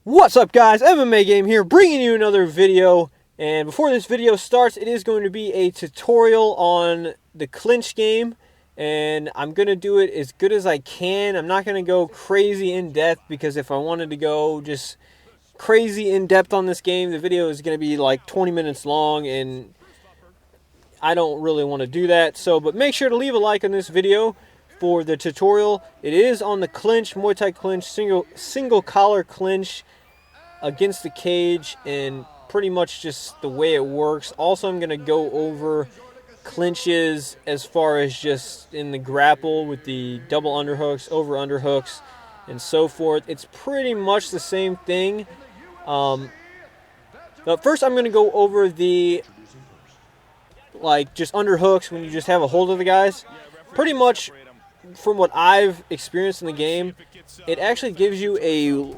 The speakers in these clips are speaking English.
What's up, guys? MMA Game here, bringing you another video. And before this video starts, it is going to be a tutorial on the Clinch game, and I'm going to do it as good as I can. I'm not going to go crazy in depth, because if I wanted to go just crazy in depth on this game, the video is going to be like 20 minutes long, and I don't really want to do that. But make sure to leave a like on this video for the tutorial. It is on the Clinch, Muay Thai Clinch, single collar clinch against the cage, and pretty much just the way it works. Also, I'm going to go over clinches as far as just in the grapple with the double underhooks, over underhooks, and so forth. It's pretty much the same thing. But first, I'm going to go over the just underhooks when you just have a hold of the guys. Pretty much, from what I've experienced in the game, it actually gives you a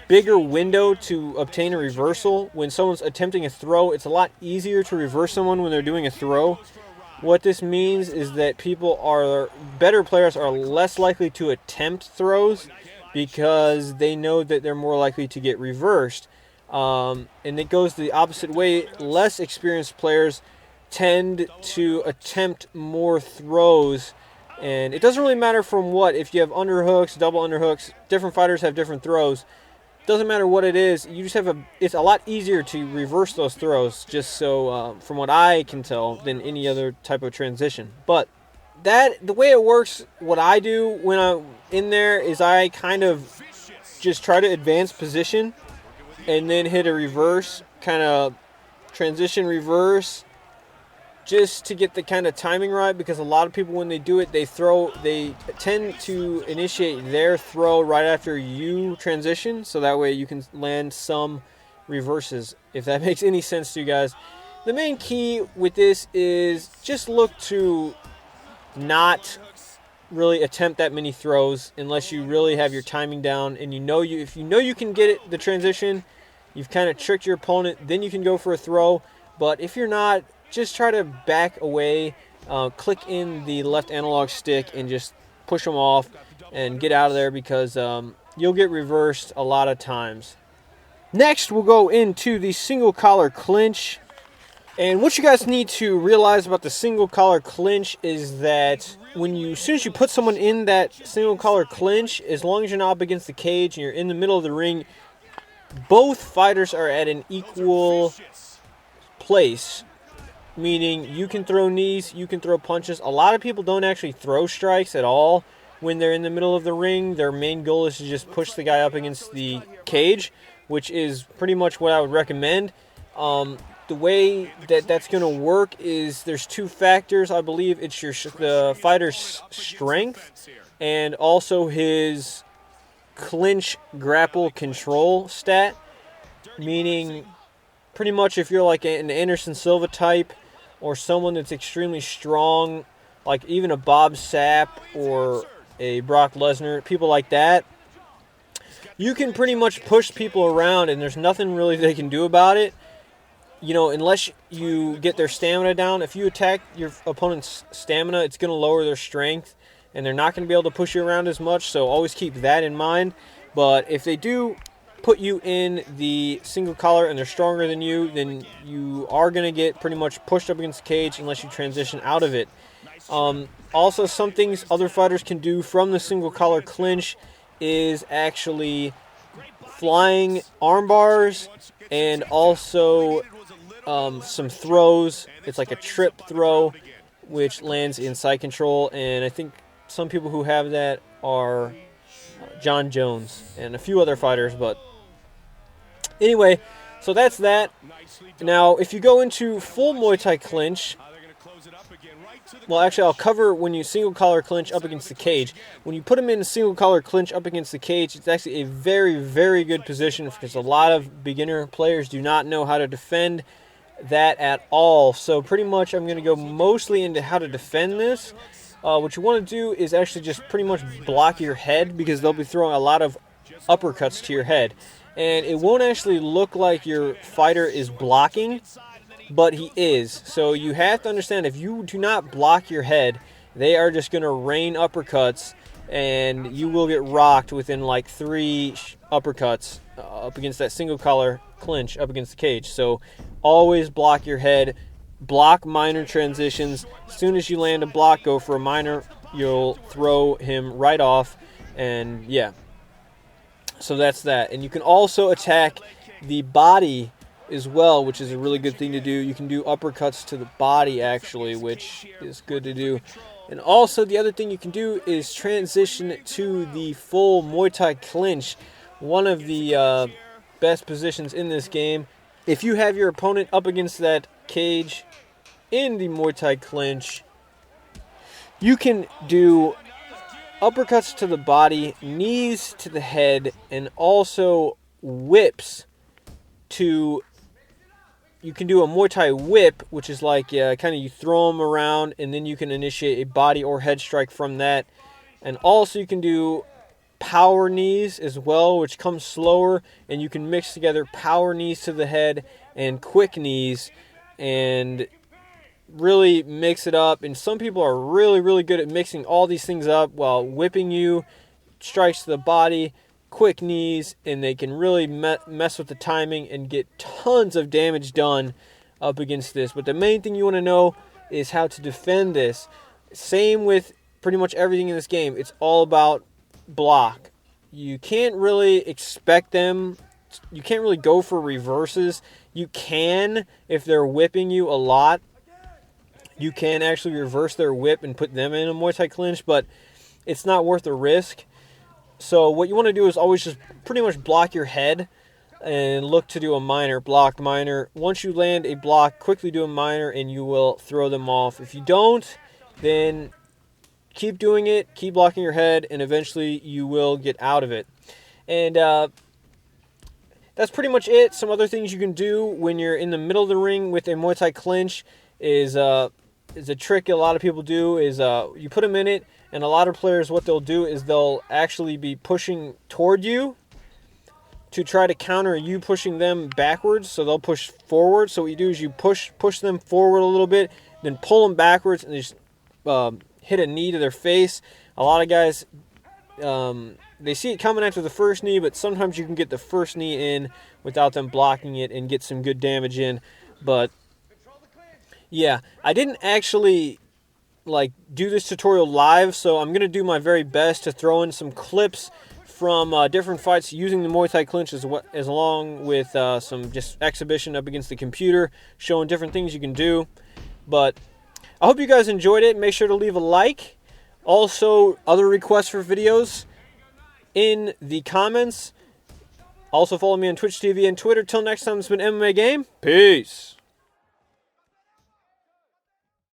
bigger window to obtain a reversal. When someone's attempting a throw, it's a lot easier to reverse someone when they're doing a throw. What this means is that better players are less likely to attempt throws because they know that they're more likely to get reversed. And it goes the opposite way. Less experienced players tend to attempt more throws. And it doesn't really matter from what. If you have underhooks, double underhooks, different fighters have different throws. Doesn't matter what it is. You just have it's a lot easier to reverse those throws, just so from what I can tell, than any other type of transition. But the way it works, what I do when I'm in there is I kind of just try to advance position and then hit a reverse, kind of transition reverse, just to get the kind of timing right, because a lot of people, when they do it, they tend to initiate their throw right after you transition, so that way you can land some reverses, if that makes any sense to you guys. The main key with this is just look to not really attempt that many throws unless you really have your timing down, and if you know you can get the transition, you've kind of tricked your opponent, then you can go for a throw. But if you're not, just try to back away, click in the left analog stick and just push them off and get out of there, because you'll get reversed a lot of times. Next, we'll go into the single collar clinch. And what you guys need to realize about the single collar clinch is that as soon as you put someone in that single collar clinch, as long as you're not up against the cage and you're in the middle of the ring, both fighters are at an equal place. Meaning you can throw knees, you can throw punches. A lot of people don't actually throw strikes at all when they're in the middle of the ring. Their main goal is to just push the guy up against the cage, which is pretty much what I would recommend. The way that's going to work is there's two factors. I believe it's the fighter's strength and also his clinch grapple control stat. Meaning, pretty much if you're like an Anderson Silva type, or someone that's extremely strong, like even a Bob Sapp or a Brock Lesnar, people like that, you can pretty much push people around and there's nothing really they can do about it. Unless you get their stamina down. If you attack your opponent's stamina, it's going to lower their strength and they're not going to be able to push you around as much, so always keep that in mind. But if they do put you in the single collar and they're stronger than you, then you are going to get pretty much pushed up against the cage unless you transition out of it. Also, some things other fighters can do from the single collar clinch is actually flying arm bars, and also some throws. It's like a trip throw, which lands in side control, and I think some people who have that are John Jones and a few other fighters. But anyway, so that's that. Now, if you go into full Muay Thai clinch, well, actually, I'll cover when you single collar clinch up against the cage. When you put them in a single collar clinch up against the cage, it's actually a very, very good position, because a lot of beginner players do not know how to defend that at all. So pretty much I'm going to go mostly into how to defend this. What you want to do is actually just pretty much block your head, because they'll be throwing a lot of uppercuts to your head. And it won't actually look like your fighter is blocking, but he is. So you have to understand, if you do not block your head, they are just going to rain uppercuts and you will get rocked within like 3 uppercuts up against that single collar clinch up against the cage. So always block your head, block minor transitions. As soon as you land a block, go for a minor, you'll throw him right off. And yeah, so that's that. And you can also attack the body as well, which is a really good thing to do. You can do uppercuts to the body actually, which is good to do. And also the other thing you can do is transition to the full Muay Thai clinch, one of the best positions in this game. If you have your opponent up against that cage in the Muay Thai clinch, you can do uppercuts to the body, knees to the head, and also whips to... You can do a Muay Thai whip, which is like kind of you throw them around, and then you can initiate a body or head strike from that. And also you can do power knees as well, which comes slower, and you can mix together power knees to the head and quick knees and really mix it up. And some people are really, really good at mixing all these things up while whipping you, strikes to the body, quick knees, and they can really mess with the timing and get tons of damage done up against this. But the main thing you want to know is how to defend this. Same with pretty much everything in this game. It's all about block. You can't really expect them. You can't really go for reverses. You can if they're whipping you a lot. You can actually reverse their whip and put them in a Muay Thai clinch, but it's not worth the risk. So what you want to do is always just pretty much block your head and look to do a minor, block minor. Once you land a block, quickly do a minor and you will throw them off. If you don't, then keep doing it, keep blocking your head, and eventually you will get out of it. And that's pretty much it. Some other things you can do when you're in the middle of the ring with a Muay Thai clinch is a trick a lot of people do is you put them in it, and a lot of players, what they'll do is they'll actually be pushing toward you to try to counter you pushing them backwards. So they'll push forward. So what you do is you push them forward a little bit, then pull them backwards, and just hit a knee to their face. A lot of guys, they see it coming after the first knee, but sometimes you can get the first knee in without them blocking it and get some good damage in. But yeah, I didn't actually do this tutorial live, so I'm going to do my very best to throw in some clips from different fights using the Muay Thai clinch as along with some just exhibition up against the computer, showing different things you can do. But I hope you guys enjoyed it. Make sure to leave a like. Also, other requests for videos in the comments. Also, follow me on Twitch TV and Twitter. Till next time, it's been MMA Game. Peace.